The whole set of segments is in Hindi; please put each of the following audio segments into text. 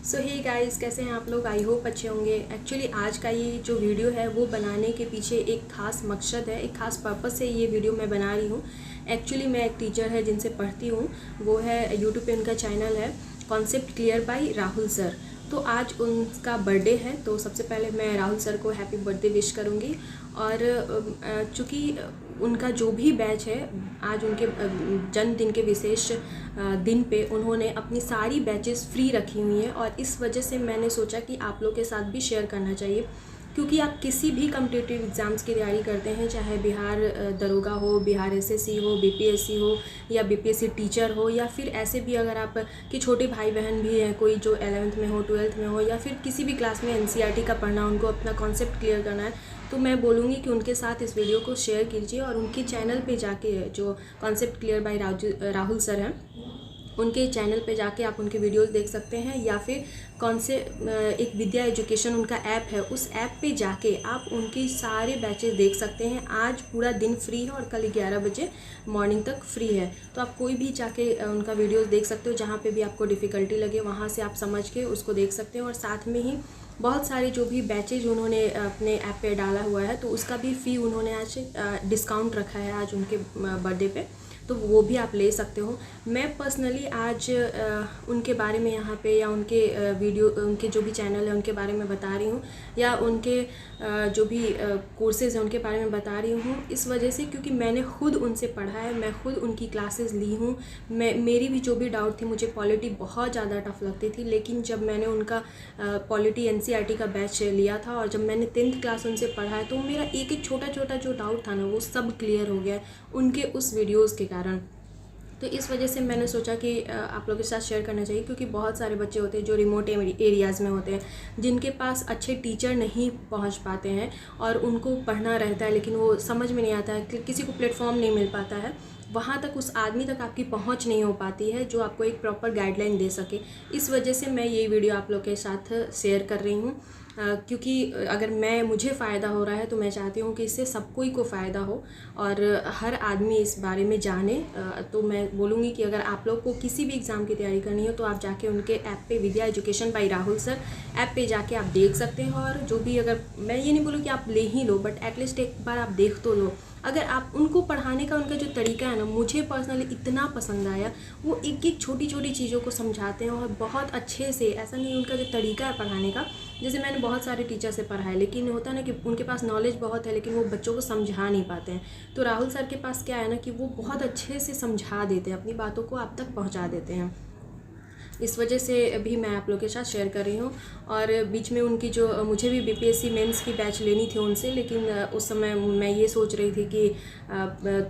सो हे गाइस, कैसे हैं आप लोग। आई होप अच्छे होंगे। एक्चुअली आज का ये जो वीडियो है वो बनाने के पीछे एक ख़ास मकसद है, एक ख़ास पर्पस से ये वीडियो मैं बना रही हूँ। एक्चुअली मैं एक टीचर है जिनसे पढ़ती हूँ, वो है यूट्यूब पे उनका चैनल है concept clear by Rahul sir. तो आज उनका बर्थडे है, तो सबसे पहले मैं राहुल सर को हैप्पी बर्थडे विश करूँगी। और चूँकि उनका जो भी बैच है, आज उनके जन्मदिन के विशेष दिन पे उन्होंने अपनी सारी बैचेस फ्री रखी हुई हैं, और इस वजह से मैंने सोचा कि आप लोग के साथ भी शेयर करना चाहिए। क्योंकि आप किसी भी कॉम्पिटिटिव एग्ज़ाम्स की तैयारी करते हैं, चाहे बिहार दरोगा हो, बिहार एसएससी हो, बीपीएससी हो, या बीपीएससी टीचर हो, या फिर ऐसे भी अगर आप के छोटे भाई बहन भी हैं, कोई जो 11th में हो, 12th में हो, या फिर किसी भी क्लास में एनसीईआरटी का पढ़ना, उनको अपना कॉन्सेप्ट क्लियर करना है, तो मैं बोलूँगी कि उनके साथ इस वीडियो को शेयर कीजिए। और उनके चैनल पे जाके, जो concept clear by Rahul sir हैं, उनके चैनल पे जाके आप उनके वीडियोस देख सकते हैं, या फिर कौन से एक विद्या एजुकेशन उनका ऐप है, उस ऐप पे जाके आप उनके सारे बैचेस देख सकते हैं। आज पूरा दिन फ्री है और कल 11 बजे मॉर्निंग तक फ्री है, तो आप कोई भी जाके उनका वीडियोस देख सकते हो। जहाँ पे भी आपको डिफ़िकल्टी लगे वहाँ से आप समझ के उसको देख सकते हैं। और साथ में ही बहुत सारे जो भी बैचेज उन्होंने अपने ऐप पे डाला हुआ है, तो उसका भी फ़ी उन्होंने आज डिस्काउंट रखा है आज उनके बर्थडे पे, तो वो भी आप ले सकते हो। मैं पर्सनली आज उनके बारे में यहाँ पे, या उनके वीडियो, उनके जो भी चैनल है उनके बारे में बता रही हूँ, या उनके जो भी कोर्सेज़ हैं उनके बारे में बता रही हूँ, इस वजह से क्योंकि मैंने खुद उनसे पढ़ा है, मैं खुद उनकी क्लासेस ली हूँ। मेरी भी जो भी डाउट थी, मुझे पॉलिटी बहुत ज़्यादा टफ लगती थी, लेकिन जब मैंने उनका पॉलिटी एनसीईआरटी का बैच लिया था, और जब मैंने 10th क्लास उनसे पढ़ा है, तो मेरा एक एक छोटा छोटा जो डाउट था ना, वो सब क्लियर हो गया उनके उस वीडियोज़ के कारण। तो इस वजह से मैंने सोचा कि आप लोगों के साथ शेयर करना चाहिए, क्योंकि बहुत सारे बच्चे होते हैं जो रिमोट एरियाज़ में होते हैं, जिनके पास अच्छे टीचर नहीं पहुंच पाते हैं, और उनको पढ़ना रहता है लेकिन वो समझ में नहीं आता है, किसी को प्लेटफॉर्म नहीं मिल पाता है, वहाँ तक उस आदमी तक आपकी पहुँच नहीं हो पाती है जो आपको एक प्रॉपर गाइडलाइन दे सके। इस वजह से मैं ये वीडियो आप लोग के साथ शेयर कर रही हूँ, क्योंकि अगर मुझे फ़ायदा हो रहा है, तो मैं चाहती हूँ कि इससे सबको ही को फ़ायदा हो और हर आदमी इस बारे में जाने। तो मैं बोलूँगी कि अगर आप लोग को किसी भी एग्ज़ाम की तैयारी करनी हो, तो आप जाके उनके ऐप पे, Vidya education by Rahul sir app पे जाके आप देख सकते हैं। और जो भी, अगर मैं ये नहीं बोलूँ कि आप ले ही लो, बट एटलीस्ट एक बार आप देख तो लो। अगर आप उनको पढ़ाने का, उनका जो तरीका है ना, मुझे पर्सनली इतना पसंद आया। वो एक एक छोटी छोटी चीज़ों को समझाते हैं और बहुत अच्छे से। ऐसा नहीं, उनका जो तरीका है पढ़ाने का, जैसे मैंने बहुत सारे टीचर से पढ़ा है, लेकिन होता है ना कि उनके पास नॉलेज बहुत है, लेकिन वो बच्चों को समझा नहीं पाते हैं। तो राहुल सर के पास क्या है ना, कि वो बहुत अच्छे से समझा देते हैं, अपनी बातों को आप तक पहुँचा देते हैं। इस वजह से भी मैं आप लोगों के साथ शेयर कर रही हूँ। और बीच में उनकी जो, मुझे भी बीपीएससी मेंस की बैच लेनी थी उनसे, लेकिन उस समय मैं ये सोच रही थी कि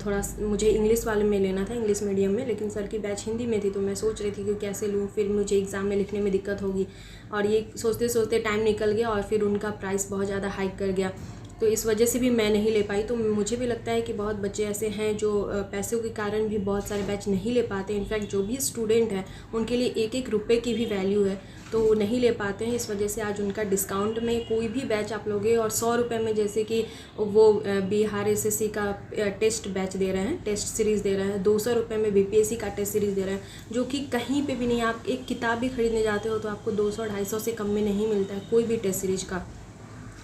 थोड़ा मुझे इंग्लिश वाले में लेना था, इंग्लिश मीडियम में, लेकिन सर की बैच हिंदी में थी, तो मैं सोच रही थी कि कैसे लूँ, फिर मुझे एग्ज़ाम में लिखने में दिक्कत होगी। और ये सोचते सोचते टाइम निकल गया, और फिर उनका प्राइस बहुत ज़्यादा हाइक कर गया, तो इस वजह से भी मैं नहीं ले पाई। तो मुझे भी लगता है कि बहुत बच्चे ऐसे हैं जो पैसों के कारण भी बहुत सारे बैच नहीं ले पाते। इनफैक्ट जो भी स्टूडेंट है, उनके लिए एक एक रुपये की भी वैल्यू है, तो वो नहीं ले पाते हैं। इस वजह से आज उनका डिस्काउंट में कोई भी बैच आप लोगे, और 100 रुपये में, जैसे कि वो बिहार एसएससी का टेस्ट बैच दे रहे हैं, टेस्ट सीरीज़ दे रहे हैं, 200 रुपये में बीपीएससी का टेस्ट सीरीज़ दे रहे हैं, जो कि कहीं पे भी नहीं। आप एक किताब भी खरीदने जाते हो तो आपको 200-250 से कम में नहीं मिलता है कोई भी टेस्ट सीरीज़ का।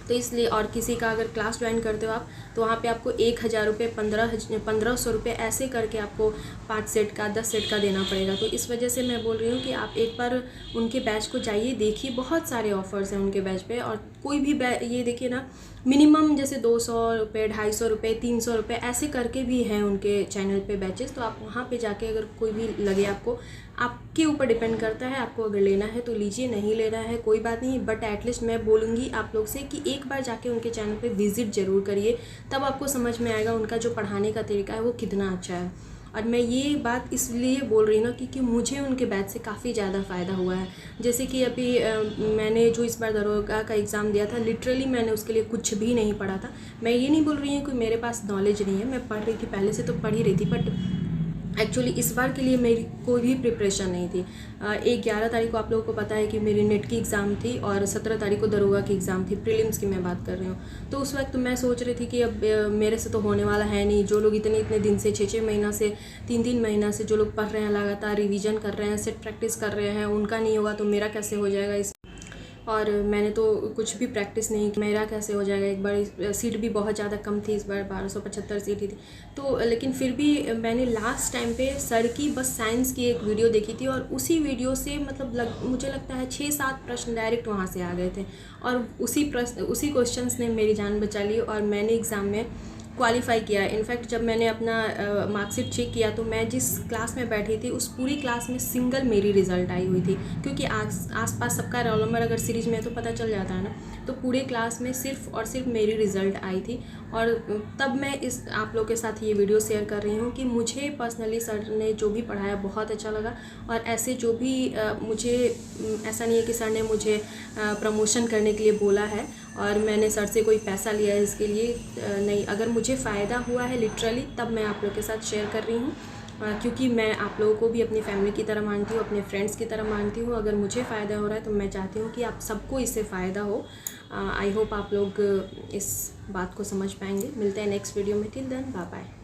तो इसलिए, और किसी का अगर क्लास ज्वाइन करते हो आप, तो वहाँ पे आपको 1000 रुपये, 1500 रुपये ऐसे करके आपको 5 सेट का, 10 सेट का देना पड़ेगा। तो इस वजह से मैं बोल रही हूँ कि आप एक बार उनके बैच को जाइए, देखिए, बहुत सारे ऑफ़र्स हैं उनके बैच पे। और कोई भी ये देखिए ना, मिनिमम जैसे 200 रुपये, 250 रुपये, 300 रुपये ऐसे करके भी हैं उनके चैनल पे बैचेस। तो आप वहाँ पे जाके, अगर कोई भी लगे आपको, आपके ऊपर डिपेंड करता है, आपको अगर लेना है तो लीजिए, नहीं लेना है कोई बात नहीं। बट एटलीस्ट मैं बोलूँगी आप लोग से कि एक बार जाके उनके चैनल पे विज़िट ज़रूर करिए, तब आपको समझ में आएगा उनका जो पढ़ाने का तरीका है वो कितना अच्छा है। और मैं ये बात इसलिए बोल रही हूँ ना, क्योंकि मुझे उनके बैच से काफ़ी ज़्यादा फ़ायदा हुआ है। जैसे कि अभी मैंने जो इस बार दरोगा का एग्ज़ाम दिया था, लिटरली मैंने उसके लिए कुछ भी नहीं पढ़ा था। मैं ये नहीं बोल रही हूँ कि मेरे पास नॉलेज नहीं है, मैं पढ़ रही थी, पहले से तो पढ़ ही रही थी, बट एक्चुअली इस बार के लिए मेरी कोई भी प्रिपरेशन नहीं थी। 11 तारीख को आप लोगों को पता है कि मेरी नेट की एग्ज़ाम थी और 17 तारीख को दरोगा की एग्ज़ाम थी, प्रीलिम्स की मैं बात कर रही हूँ। तो उस वक्त मैं सोच रही थी कि अब मेरे से तो होने वाला है नहीं। जो लोग इतने दिन से 6-6 महीना से 3-3 महीना से जो लोग पढ़ रहे हैं, लगातार रिवीजन कर रहे हैं, सेट प्रैक्टिस कर रहे हैं, उनका नहीं होगा तो मेरा कैसे हो जाएगा। इस और मैंने तो कुछ भी प्रैक्टिस नहीं की, मेरा कैसे हो जाएगा। एक बार सीट भी बहुत ज़्यादा कम थी, इस बार 1275 सीट ही थी। तो लेकिन फिर भी मैंने लास्ट टाइम पे सर की बस साइंस की एक वीडियो देखी थी और उसी वीडियो से मतलब मुझे लगता है 6-7 प्रश्न डायरेक्ट वहाँ से आ गए थे और उसी क्वेश्चंस ने मेरी जान बचा ली और मैंने एग्ज़ाम में क्वालिफाई किया। इनफैक्ट जब मैंने अपना मार्कशीट चेक किया तो मैं जिस क्लास में बैठी थी उस पूरी क्लास में सिंगल मेरी रिज़ल्ट आई हुई थी, क्योंकि आस पास सबका रोल नंबर अगर सीरीज में है तो पता चल जाता है ना। तो पूरे क्लास में सिर्फ और सिर्फ मेरी रिज़ल्ट आई थी और तब मैं आप लोग के साथ ये वीडियो शेयर कर रही हूँ कि मुझे पर्सनली सर ने जो भी पढ़ाया बहुत अच्छा लगा। और ऐसे जो भी मुझे ऐसा नहीं है कि सर ने मुझे प्रमोशन करने के लिए बोला है और मैंने सर से कोई पैसा लिया है इसके लिए, नहीं। अगर मुझे फ़ायदा हुआ है लिटरली तब मैं आप लोग के साथ शेयर कर रही हूँ, क्योंकि मैं आप लोगों को भी अपनी फैमिली की तरह मानती हूँ, अपने फ्रेंड्स की तरह मानती हूँ। अगर मुझे फ़ायदा हो रहा है तो मैं चाहती हूँ कि आप सबको इससे फ़ायदा हो। आई होप आप लोग इस बात को समझ पाएंगे। मिलते हैं नेक्स्ट वीडियो में। Till then bye bye.